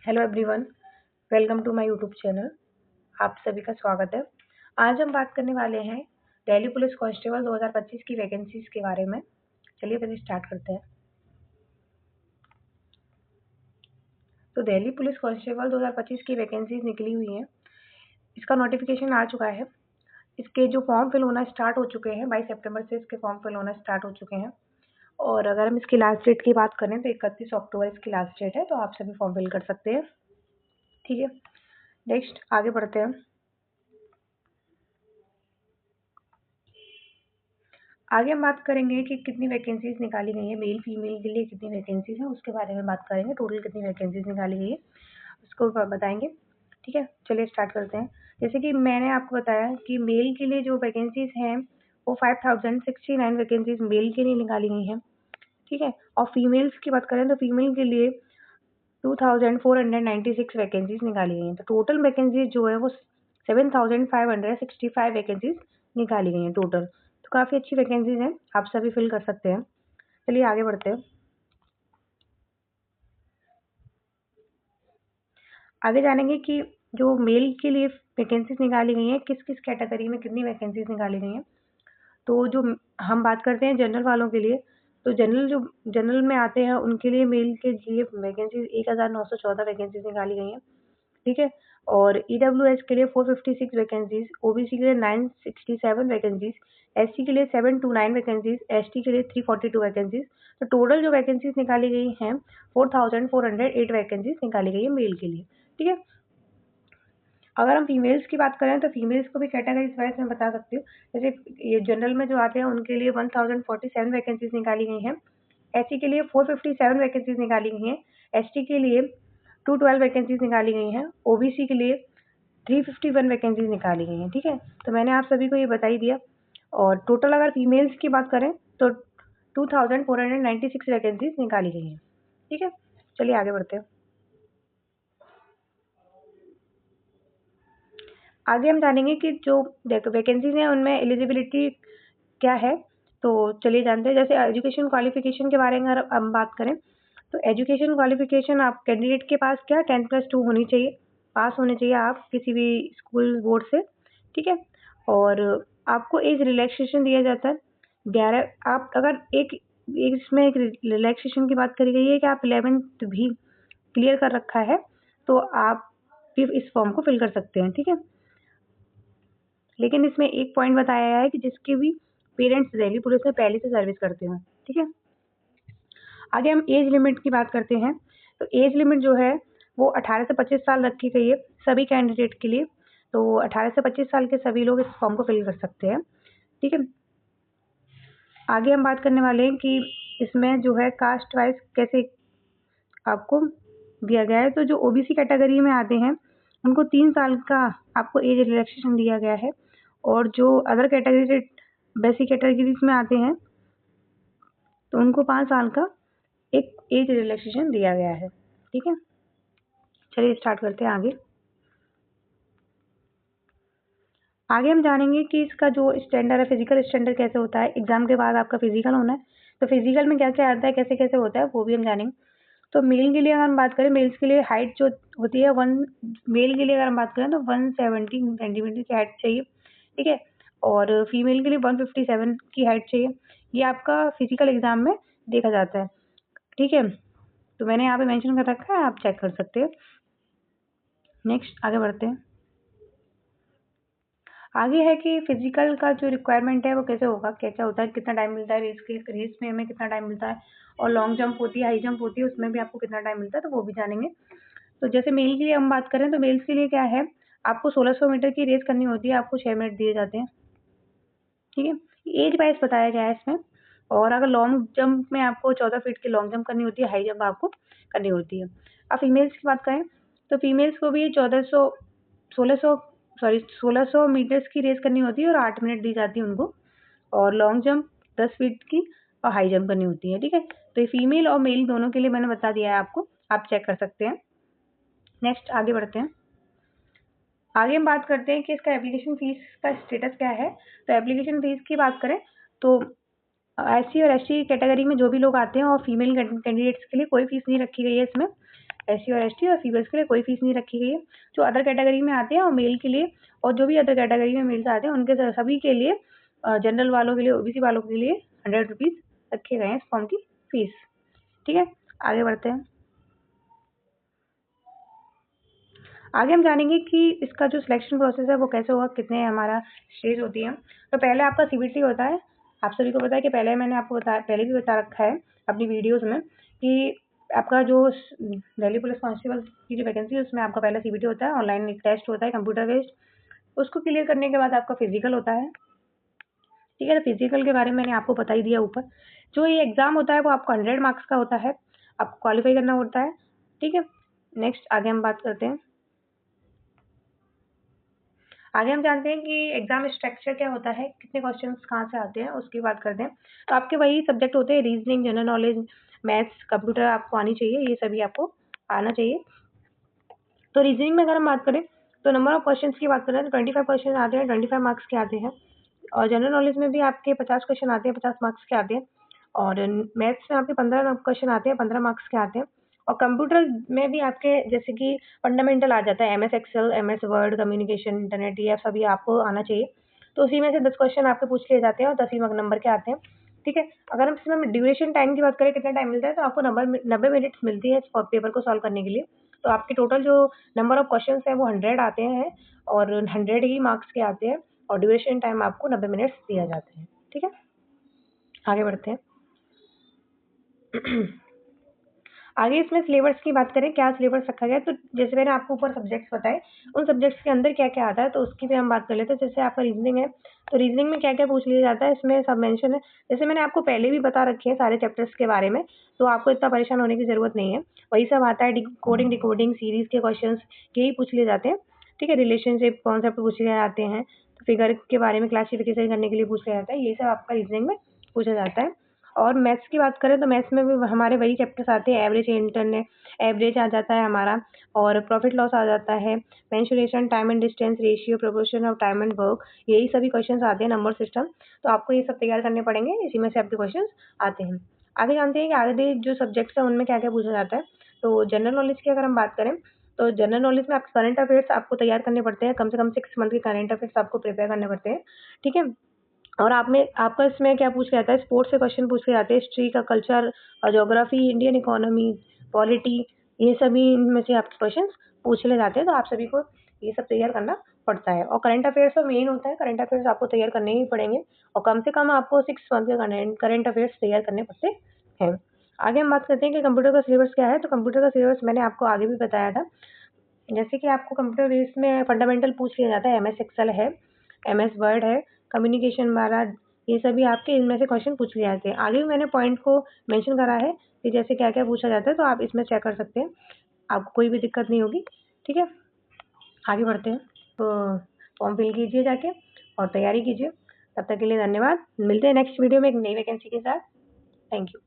Hello everyone, welcome to my YouTube channel. आप सभी का स्वागत है। आज हम बात करने वाले हैं दिल्ली पुलिस कांस्टेबल 2025 की वैकेंसीज के बारे में। चलिए फिर स्टार्ट करते हैं। तो दिल्ली पुलिस कांस्टेबल 2025 की वैकेंसीज निकली हुई हैं। इसका नोटिफिकेशन आ चुका है। इसके जो फॉर्म फिल होना स्टार्ट हो चुके हैं, 22 सितंबर से इसके फॉर्म फिल होना स्टार्ट हो चुके हैं। और अगर हम इसकी लास्ट डेट की बात करें तो 31 अक्टूबर इसकी लास्ट डेट है, तो आप सभी फॉर्म फिल कर सकते हैं। ठीक है, नेक्स्ट आगे बढ़ते हैं। आगे हम बात करेंगे कि कितनी वैकेंसीज निकाली गई है, मेल फीमेल के लिए कितनी वैकेंसीज हैं उसके बारे में बात करेंगे। टोटल कितनी वैकेंसीज निकाली गई है उसको बताएंगे। ठीक है, चलिए स्टार्ट करते हैं। जैसे कि मैंने आपको बताया कि मेल के लिए जो वैकेंसीज हैं वो 5069 वैकेंसीज मेल के लिए निकाली गई हैं। ठीक है, और फीमेल्स की बात करें तो फीमेल के लिए 2496 वैकेंसीज निकाली गई हैं। तो टोटल वैकेंसीज जो है वो 7565 वैकेंसीज निकाली गई हैं टोटल। तो काफ़ी अच्छी वैकेंसीज हैं, आप सभी फिल कर सकते हैं। चलिए आगे बढ़ते हैं। आगे जानेंगे कि जो मेल के लिए वैकेंसीज निकाली गई हैं किस किस कैटेगरी में कितनी वैकेंसीज निकाली गई हैं। तो जो हम बात करते हैं जनरल वालों के लिए, तो जनरल में आते हैं उनके लिए मेल के लिए वैकेंसीज 1914 वैकेंसीज निकाली गई हैं। ठीक है, और ईडब्ल्यूएस के लिए 456 वैकेंसीज, ओबीसी के लिए 967 वैकेंसीज, एससी के लिए 729 वैकेंसीज, एसटी के लिए 342 वैकेंसीज। तो टोटल जो वैकेंसीज निकाली गई हैं 4408 वैकेंसीज निकाली गई है मेल के लिए। ठीक है, अगर हम फीमेल्स की बात करें तो फीमेल्स को भी कैटेगरीज वाइज मैं बता सकती हूँ। जैसे ये जनरल में जो आते हैं उनके लिए 1047 वैकेंसीज निकाली गई हैं, एससी के लिए 457 वैकेंसीज निकाली गई हैं, एसटी के लिए 212 वैकेंसीज निकाली गई हैं, ओबीसी के लिए 351 वैकेंसीज निकाली गई हैं। ठीक है, तो मैंने आप सभी को ये बता ही दिया। और टोटल अगर फीमेल्स की बात करें तो 2496 वैकेंसीज निकाली गई हैं। ठीक है, चलिए आगे बढ़ते हैं। आगे हम जानेंगे कि जो वैकेंसीज हैं उनमें एलिजिबिलिटी क्या है। तो चलिए जानते हैं। जैसे एजुकेशन क्वालिफिकेशन के बारे में अगर हम बात करें तो एजुकेशन क्वालिफिकेशन आप कैंडिडेट के पास क्या 10+2 होनी चाहिए, पास होने चाहिए आप किसी भी स्कूल बोर्ड से। ठीक है, और आपको एज रिलैक्सेशन दिया जाता है 11। आप अगर इसमें एक रिलैक्सेशन की बात करी गई है कि आप 11th भी क्लियर कर रखा है तो आप भी इस फॉर्म को फिल कर सकते हैं। ठीक है, लेकिन इसमें एक पॉइंट बताया गया है कि जिसके भी पेरेंट्स दिल्ली पुलिस में पहले से सर्विस करते हो। ठीक है, आगे हम एज लिमिट की बात करते हैं। तो एज लिमिट जो है वो 18 से 25 साल रखी गई है सभी कैंडिडेट के लिए। तो 18 से 25 साल के सभी लोग इस फॉर्म को फिल कर सकते हैं। ठीक है, आगे हम बात करने वाले हैं कि इसमें जो है कास्ट वाइज कैसे आपको दिया गया है। तो जो ओबीसी कैटेगरी में आते हैं उनको 3 साल का आपको एज रिलैक्सेशन दिया गया है, और जो अदर कैटेगरी से बेसिक कैटेगरीज में आते हैं तो उनको 5 साल का एक एज रिलैक्सेशन दिया गया है। ठीक है, चलिए स्टार्ट करते हैं आगे। आगे हम जानेंगे कि इसका जो स्टैंडर्ड है, फिजिकल स्टैंडर्ड कैसे होता है। एग्जाम के बाद आपका फिजिकल होना है, तो फिजिकल में क्या क्या आता है, कैसे कैसे होता है, वो भी हम जानेंगे। तो मेल के लिए अगर हम बात करें, मेल्स के लिए हाइट जो होती है मेल के लिए अगर हम बात करें तो 170 सेंटीमीटर की हाइट चाहिए। ठीक है, और फीमेल के लिए 157 की हाइट चाहिए। ये आपका फिजिकल एग्जाम में देखा जाता है। ठीक है, तो मैंने यहाँ पे मेंशन कर रखा है, आप चेक कर सकते हैं। नेक्स्ट आगे बढ़ते हैं। आगे है कि फिजिकल का जो रिक्वायरमेंट है वो कैसे होगा, क्या क्या होता है, कितना टाइम मिलता है रेस में हमें कितना टाइम मिलता है, और लॉन्ग जंप होती है, हाई जंप होती है, उसमें भी आपको कितना टाइम मिलता है, तो वो भी जानेंगे। तो जैसे मेल के लिए हम बात करें तो मेल्स के लिए क्या है, आपको 1600 मीटर की रेस करनी होती है, आपको 6 मिनट दिए जाते हैं। ठीक है, एज वाइज बताया गया है इसमें। और अगर लॉन्ग जंप में आपको 14 फीट की लॉन्ग जंप करनी होती है, हाई जंप आपको करनी होती है। अब फीमेल्स की बात करें तो फीमेल्स को भी 1600 मीटर्स की रेस करनी होती है और 8 मिनट दी जाती है उनको, और लॉन्ग जंप 10 फीट की और हाई जंप करनी होती है। ठीक है, तो ये फीमेल और मेल दोनों के लिए मैंने बता दिया है आपको, आप चेक कर सकते हैं। नेक्स्ट आगे बढ़ते हैं। आगे हम बात करते हैं कि इसका एप्लीकेशन फीस का स्टेटस क्या है। तो एप्लीकेशन फीस की बात करें तो एससी और एसटी कैटेगरी में जो भी लोग आते हैं और फीमेल कैंडिडेट्स के लिए कोई फीस नहीं रखी गई है इसमें। SC और ST और फीमेल्स के लिए कोई फीस नहीं रखी गई है। जो अदर कैटेगरी में आते हैं और मेल के लिए और जो भी अदर कैटेगरी में मेल्स आते हैं उनके सभी के लिए जनरल वालों के लिए OBC वालों के लिए 100 रुपीज़ रखे गए हैं इस फॉर्म की फीस। ठीक है, आगे बढ़ते हैं। आगे हम जानेंगे कि इसका जो सिलेक्शन प्रोसेस है वो कैसे होगा, कितने हमारा स्टेज होती है। तो पहले आपका CBT होता है। आप सभी को पता है कि मैंने आपको पहले भी बता रखा है अपनी वीडियोस में कि आपका जो दिल्ली पुलिस कांस्टेबल की जो वैकेंसी है उसमें आपका पहला CBT होता है, ऑनलाइन एक टेस्ट होता है कंप्यूटर बेस्ड। उसको क्लियर करने के बाद आपका फिजिकल होता है। ठीक है, तो फिजिकल के बारे में मैंने आपको बता ही दिया ऊपर। जो ये एग्जाम होता है वो आपको 100 मार्क्स का होता है, आपको क्वालिफाई करना होता है। ठीक है, नेक्स्ट आगे हम बात करते हैं। आगे हम जानते हैं कि एग्जाम स्ट्रक्चर क्या होता है, कितने क्वेश्चंस कहाँ से आते हैं, उसकी बात करते हैं। तो आपके वही सब्जेक्ट होते हैं, reasoning, general knowledge, maths, computer आपको आनी चाहिए, ये सभी आपको आना चाहिए। तो रीजनिंग में अगर हम बात करें तो नंबर ऑफ क्वेश्चंस की बात करें तो 25 क्वेश्चन आते हैं, 25 मार्क्स के आते हैं। और जनरल नॉलेज में भी आपके 50 क्वेश्चन आते हैं, 50 मार्क्स के आते हैं। और मैथ्स में आपके 15 क्वेश्चन आते हैं, 15 मार्क्स के आते हैं। और कंप्यूटर में भी आपके जैसे कि फंडामेंटल आ जाता है, MS excel, MS word, communication, internet, ये सभी आपको आना चाहिए। तो उसी में से 10 क्वेश्चन आपके पूछ लिए जाते हैं और 10 ही नंबर के आते हैं। ठीक है, अगर हम इसमें ड्यूरेशन टाइम की बात करें, कितना टाइम मिलता है, तो आपको 90 मिनट्स मिलती है इस पेपर को सॉल्व करने के लिए। तो आपके टोटल जो नंबर ऑफ क्वेश्चंस है वो 100 आते हैं और 100 ही मार्क्स के आते हैं और ड्यूरेशन टाइम आपको 90 मिनट्स दिया जाता है। ठीक है, आगे बढ़ते हैं। आगे इसमें सिलेबस की बात करें, क्या सिलेबस रखा गया है, तो जैसे मैंने आपको ऊपर सब्जेक्ट्स बताए, उन सब्जेक्ट्स के अंदर क्या क्या आता है तो उसकी भी हम बात कर लेते हैं। जैसे आपका रीजनिंग है, तो रीजनिंग में क्या क्या पूछ लिया जाता है इसमें सब मेंशन है। जैसे मैंने आपको पहले भी बता रखे हैं सारे चैप्टर्स के बारे में, तो आपको इतना परेशान होने की जरूरत नहीं है। वही सब आता है, कोडिंग, डिकोडिंग, सीरीज के क्वेश्चन यही पूछ लिए जाते हैं। ठीक है, रिलेशनशिप कॉन्सेप्ट पूछ लिए जाते हैं, फिगर के बारे में क्लासिफिकेशन करने के लिए पूछ लिया जाता है, ये सब आपका रीजनिंग में पूछा जाता है। और मैथ्स की बात करें तो मैथ्स में भी हमारे वही चैप्टर्स आते हैं, एवरेज, इंटरनेट, एवरेज आ जाता है हमारा, और प्रॉफिट लॉस आ जाता है, mensuration, time and distance, ratio, proportion of time and work, यही सभी क्वेश्चंस आते हैं, नंबर सिस्टम। तो आपको ये सब तैयार करने पड़ेंगे, इसी में से आपके क्वेश्चंस आते हैं। आगे जानते हैं कि आगे जो सब्जेक्ट्स हैं उनमें क्या क्या पूछा जाता है। तो जनरल नॉलेज की अगर हम बात करें तो जनरल नॉलेज में आपके करंट अफेयर्स आपको तैयार करने पड़ते हैं, कम से कम 6 मंथ के करंट अफेयर्स आपको प्रिपेयर करने पड़ते हैं। ठीक है, और आपका इसमें क्या पूछ लिया जाता है, स्पोर्ट्स से क्वेश्चन पूछ लिए जाते हैं, हिस्ट्री का, कल्चर और ज्योग्राफी, इंडियन इकोनॉमी, पॉलिटी, ये सभी इनमें से आपके क्वेश्चन पूछ लिए जाते हैं। तो आप सभी को ये सब तैयार करना पड़ता है। और करंट अफेयर्स तो मेन होता है, करंट अफेयर्स आपको तैयार करने ही पड़ेंगे और कम से कम आपको 6 मंथ के करंट अफेयर्स तैयार करने पड़ते हैं। आगे हम बात करते हैं कि कंप्यूटर का सिलेबस क्या है। तो कंप्यूटर का सिलेबस मैंने आपको आगे भी बताया था। जैसे कि आपको कंप्यूटर बेस में फंडामेंटल पूछ लिया जाता है, MS एक्सेल है, MS वर्ड है, कम्युनिकेशन वाला, ये सभी आपके इनमें से क्वेश्चन पूछ लिए जाते हैं। आगे भी मैंने पॉइंट को मेंशन करा है कि जैसे क्या क्या पूछा जाता है, तो आप इसमें चेक कर सकते हैं, आपको कोई भी दिक्कत नहीं होगी। ठीक है, आगे बढ़ते हैं। तो फॉर्म फिल कीजिए जाके और तैयारी कीजिए। तब तक के लिए धन्यवाद, मिलते हैं नेक्स्ट वीडियो में एक नई वैकेंसी के साथ। Thank you.